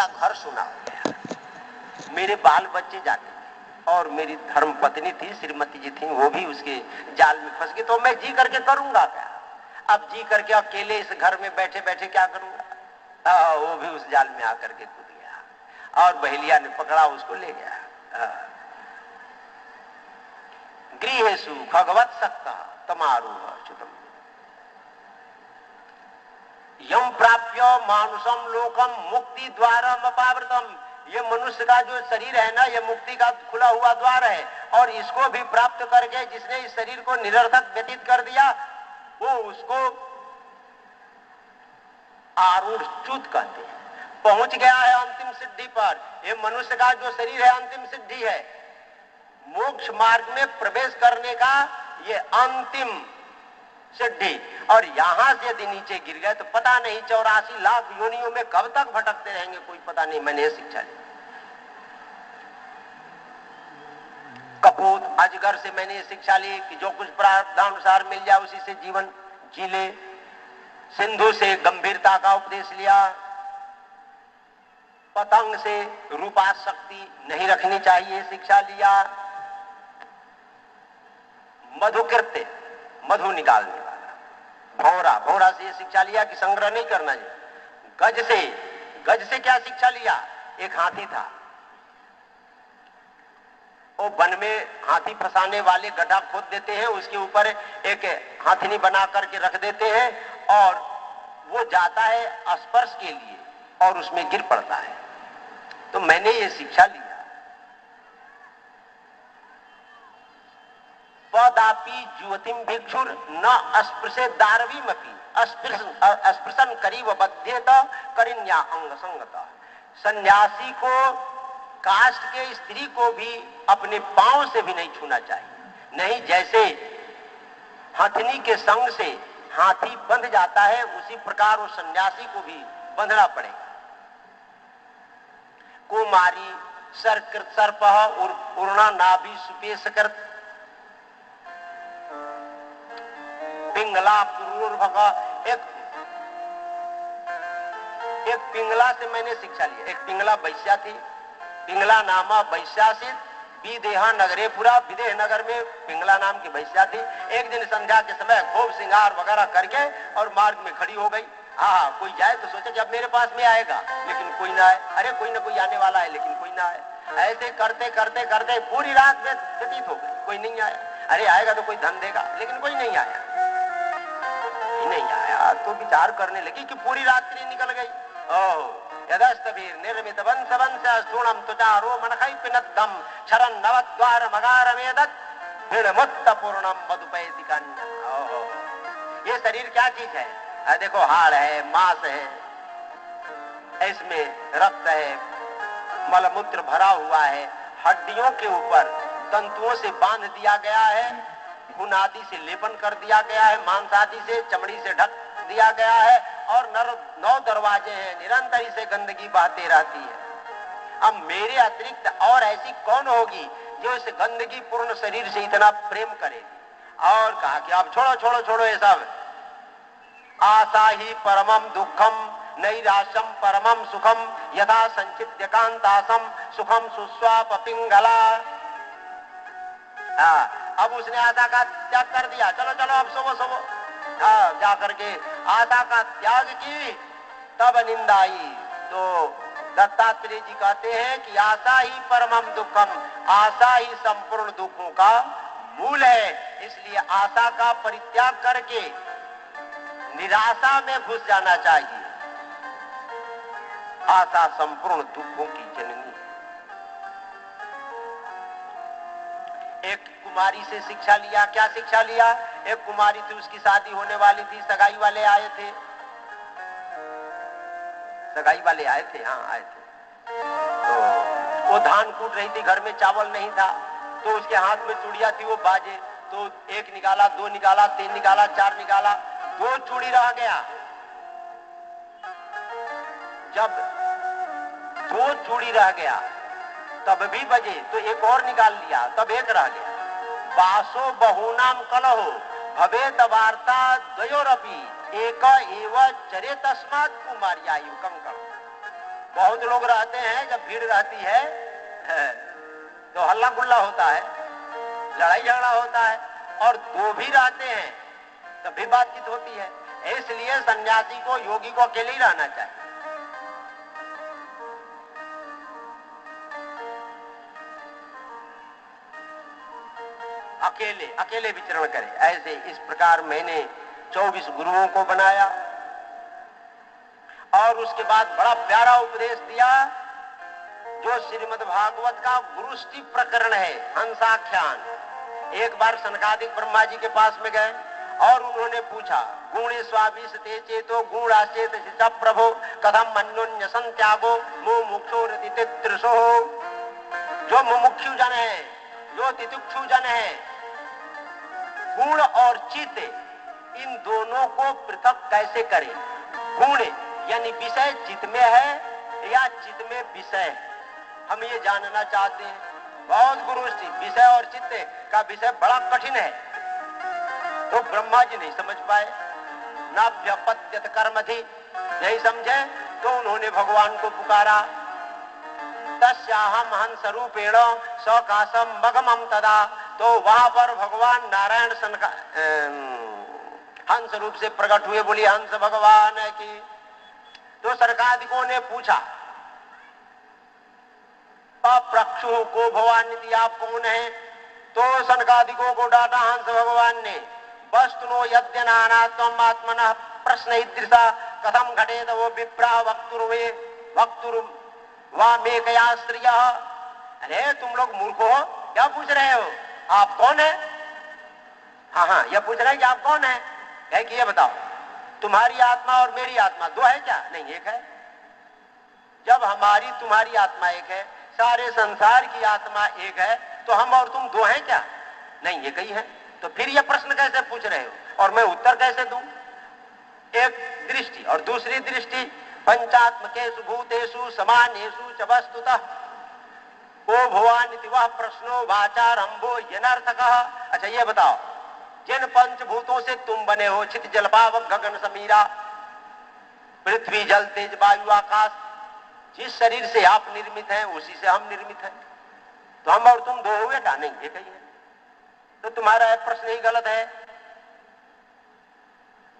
घर सुना हो गया। मेरे बाल बच्चे जाते थे और मेरी धर्म पत्नी थी, श्रीमती जी थी, वो भी उसके जाल में फंस गई। तो मैं जी करके करूंगा क्या? अब जी करके अकेले इस घर में बैठे बैठे क्या करूंगा? वो भी उस जाल में आकर के कूद गया और बहेलिया ने पकड़ा, उसको ले गया। गृहेषु खगवत सक्ता तमारूह च्युतम यम प्राप्य मानुषम लोकम मुक्ति द्वारम अपावृतम। ये मनुष्य का जो शरीर है ना, ये मुक्ति का खुला हुआ द्वार है, और इसको भी प्राप्त करके जिसने इस शरीर को निरर्थक व्यतीत कर दिया, वो उसको आरूढ़ च्युत कहते हैं। पहुंच गया है अंतिम सिद्धि पर। ये मनुष्य का जो शरीर है अंतिम सिद्धि है, मोक्ष मार्ग में प्रवेश करने का ये अंतिम सिद्धि। और यहां से यदि नीचे गिर गए तो पता नहीं 84 लाख योनियों में कब तक भटकते रहेंगे, कोई पता नहीं। मैंने ये शिक्षा ली। कपूत अजगर से मैंने ये शिक्षा ली कि जो कुछ प्रारब्धानुसार मिल जाए उसी से जीवन जी ले। सिंधु से गंभीरता का उपदेश लिया। पतंग से रूपाशक्ति नहीं रखनी चाहिए शिक्षा लिया। मधुकृत्य मधु निकालने वाला, भौरा से ये शिक्षा लिया कि संग्रह नहीं करना चाहिए। गज से क्या शिक्षा लिया? एक हाथी था, वो वन में हाथी फंसाने वाले गड्ढा खोद देते हैं, उसके ऊपर एक हाथनी बना करके रख देते हैं और वो जाता है स्पर्श के लिए और उसमें गिर पड़ता है। तो मैंने ये शिक्षा लिया, पदापि जुवतिम भिक्षुर न अस्पृशे दारवीमपि अस्पृशन करीब बध्येत करिन्या अंग संगता। सन्यासी को काष्ठ के स्त्री को भी अपने पांव से भी नहीं छूना चाहिए। नहीं, जैसे हथनी के संग से हाथी बंध जाता है, उसी प्रकार वो सन्यासी को भी बंधना पड़ेगा। कुमारी सरकृत सर्पः उर्णा नाभि सुपेशकृत पिंगला पूर्वभगा। एक पिंगला से मैंने शिक्षा लिया। एक पिंगला वैश्या थी, पिंगला नामा वैश्यासित विदेहा नगरेपुरा। विदेह नगर में पिंगला नाम की वैश्या थी। एक दिन संध्या के समय खूब श्रृंगार वगैरह करके और मार्ग में खड़ी हो गई। हाँ, कोई जाए तो सोचे कि अब मेरे पास में आएगा, लेकिन कोई ना आए। अरे कोई ना कोई आने वाला है, लेकिन कोई ना आए। ऐसे करते करते करते पूरी रात में व्यतीत हो गई, कोई नहीं आया। अरे आएगा तो कोई धन देगा, लेकिन कोई नहीं आया। नहीं आया तो विचार करने लगी कि पूरी रात्रि निकल गई। यदस्तवीर निर्मित वंश वंश सुणम तुचारो मनखै पिनद्दम शरण नवद्वार मगारमेदत भिड़मुत्त पूर्णम मधुपैति कन्या। ये शरीर क्या चीज है? देखो, हाड़ है, मांस है, इसमें रक्त है, मलमूत्र भरा हुआ है, हड्डियों के ऊपर तंतुओं से बांध दिया गया है, खून आदि से लेपन कर दिया गया है, मांस आदि से, चमड़ी से ढक दिया गया है, और 9 दरवाजे हैं, निरंतर इसे गंदगी बहती रहती है। अब मेरे अतिरिक्त और ऐसी कौन होगी जो इस गंदगी पूर्ण शरीर से इतना प्रेम करेगी? और कहा कि अब छोड़ो छोड़ो छोड़ो ये सब। आशा ही परमम दुखम नैराश्यम परमम सुखम यथा संचित्य कांतासम सुखम सुस्वाप पिंगला। अब उसने आशा का त्याग कर दिया। चलो चलो अब सोवो सोवो। जा करके आशा का त्याग की, तब निंदा आई। तो दत्तात्रेय जी कहते हैं कि आशा ही परमम दुखम, आशा ही संपूर्ण दुखों का मूल है। इसलिए आशा का परित्याग करके निराशा में घुस जाना चाहिए। आशा संपूर्ण दुखों की जननी है। एक कुमारी से शिक्षा लिया। क्या शिक्षा लिया? एक कुमारी थी, उसकी शादी होने वाली थी, सगाई वाले आए थे। सगाई वाले आए थे, हाँ आए थे। तो वो धान कूट रही थी, घर में चावल नहीं था, तो उसके हाथ में चूड़िया थी, वो बाजे। तो 1 निकाला, 2 निकाला, 3 निकाला, 4 निकाला, 2 चूड़ी रह गया। जब 2 चूड़ी रह गया तब भी बजे, तो एक और निकाल लिया, तब 1 रह गया। बासो बहुनाम कलहो भवेत वार्ता द्वयोरपि एक एव चरे तस्मात् कुमार्या युगम करो। बहुत लोग रहते हैं, जब भीड़ रहती है तो हल्ला गुल्ला होता है, लड़ाई झगड़ा होता है, और दो भी रहते हैं तब भी बातचीत होती है। इसलिए सन्यासी को, योगी को अकेले ही रहना चाहिए। अकेले अकेले विचरण करे। ऐसे इस प्रकार मैंने 24 गुरुओं को बनाया और उसके बाद बड़ा प्यारा उपदेश दिया जो श्रीमद् भागवत का गुरुष्टि प्रकरण है, हंसाख्यान। एक बार सनकादिक ब्रह्मा जी के पास में गए और उन्होंने पूछा, गुणे स्वाभिषते चेतो गुणाश्चेत प्रभो कथम अन्योन्य संत्यागो मुमुक्षो रतितित्रसो। जो मुमुक्षु जन है, जो तितिक्षु जन है, गुण और चित इन दोनों को पृथक कैसे करें। गुण यानी विषय चित में है या चित में विषय है, हम ये जानना चाहते हैं। बहुत गुरुष्टि, विषय और चित्त का विषय बड़ा कठिन है, तो ब्रह्मा जी नहीं समझ पाए। नाभ्यपत्यत कर्म थी, नहीं समझे तो उन्होंने भगवान को पुकारा। तस्याहम हंस रूपेण सकाशम मगमम तदा। तो वहां पर भगवान नारायण हंस रूप से प्रकट हुए। बोली हंस भगवान की। तो सरकादिकों ने पूछा, प्रक्षु को भगवान आप कौन है? तो सनकादिकों को डांटा हंस भगवान ने। वस्तुनो यद्य नानात्म आत्मनः प्रश्न ईदृशा कथम घटेत वो विप्रा वक्तुर्वे वक्तुर वामेकया स्त्रियः। अरे तुम लोग मूर्ख हो, क्या पूछ रहे हो? आप कौन है? हाँ, यह पूछ रहे हैं कि आप कौन है? कहे कि ये बताओ, तुम्हारी आत्मा और मेरी आत्मा दो है क्या? नहीं, एक है। जब हमारी तुम्हारी आत्मा एक है, सारे संसार की आत्मा एक है, तो हम और तुम दो हैं क्या? नहीं, एक ही है। तो फिर यह प्रश्न कैसे पूछ रहे हो और मैं उत्तर कैसे दूं? एक दृष्टि और दूसरी दृष्टि, पंचात्मकेषु भूतेषु समानेषु च वस्तुतः को भवान इति वह प्रश्नो वाचारंभो येनार्थकः। अच्छा ये बताओ, जिन पंचभूतों से तुम बने हो, छित जल पावक गगन समीरा, पृथ्वी जल तेज वायु आकाश, जिस शरीर से आप निर्मित हैं उसी से हम निर्मित हैं, तो हम और तुम दो हुए क्या? नहीं, एक ही है। तो तुम्हारा प्रश्न ही गलत है।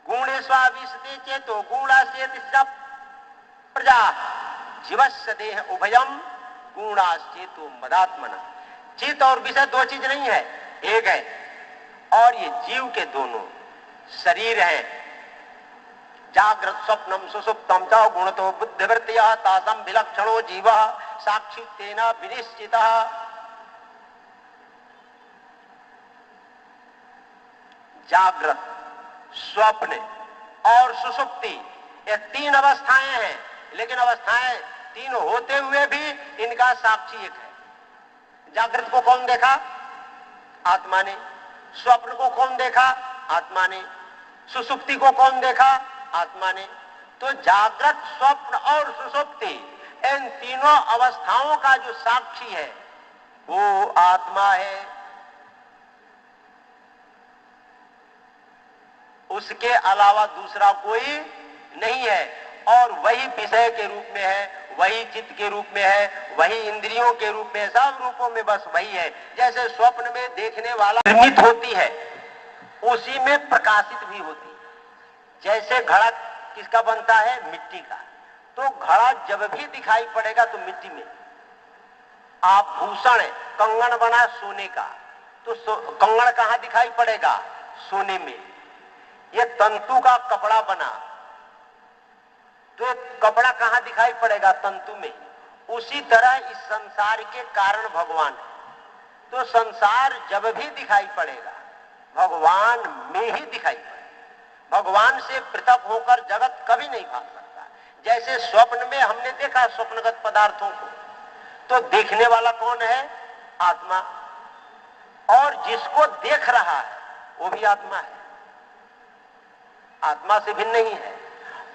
गुणे स्वाभिषते चेतो गुणाश्चेत प्रजा जीवस्य देह उभयम गुणाश्चेतो मदात्मना। चित और विषय दो चीज नहीं है, एक है। और ये जीव के दोनों शरीर है। जागृत स्वप्नम सुसुप्तम च गुणतो बुद्धिवृत्तियः तासम विलक्षणो जीवः साक्षित्वेन विनिश्चितः। जागृत, स्वप्न और सुसुप्ति, ये तीन अवस्थाएं हैं, लेकिन अवस्थाएं तीन होते हुए भी इनका साक्षी एक है। जागृत को कौन देखा? आत्मा ने। स्वप्न को कौन देखा? आत्मा ने। सुसुप्ति को कौन देखा? आत्मा ने। तो जागृत, स्वप्न और सुसुप्ति, इन तीनों अवस्थाओं का जो साक्षी है वो आत्मा है। उसके अलावा दूसरा कोई नहीं है। और वही विषय के रूप में है, वही चित्त के रूप में है, वही इंद्रियों के रूप में, सब रूपों में बस वही है। जैसे स्वप्न में देखने वाला निर्मित होती है, उसी में प्रकाशित भी होती है। जैसे घड़ा किसका बनता है? मिट्टी का। तो घड़ा जब भी दिखाई पड़ेगा तो मिट्टी में। आभूषण, कंगन बना सोने का, तो कंगन कहां दिखाई पड़ेगा? सोने में। ये तंतु का कपड़ा बना, तो कपड़ा कहां दिखाई पड़ेगा? तंतु में। उसी तरह इस संसार के कारण भगवान है। तो संसार जब भी दिखाई पड़ेगा भगवान में ही दिखाई पड़ेगा। भगवान से पृथक होकर जगत कभी नहीं भाग सकता। जैसे स्वप्न में हमने देखा स्वप्नगत पदार्थों को, तो देखने वाला कौन है? आत्मा। और जिसको देख रहा है वो भी आत्मा है, आत्मा से भिन्न नहीं है।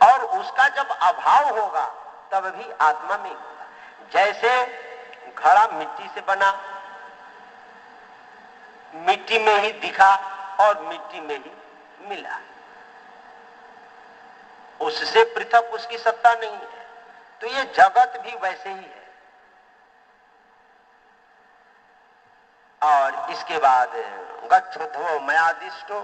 और उसका जब अभाव होगा तब भी आत्मा में होगा। जैसे घड़ा मिट्टी से बना, मिट्टी में ही दिखा और मिट्टी में ही मिला, उससे पृथक उसकी सत्ता नहीं है। तो ये जगत भी वैसे ही है। और इसके बाद गच्छध्वो मयादिष्टो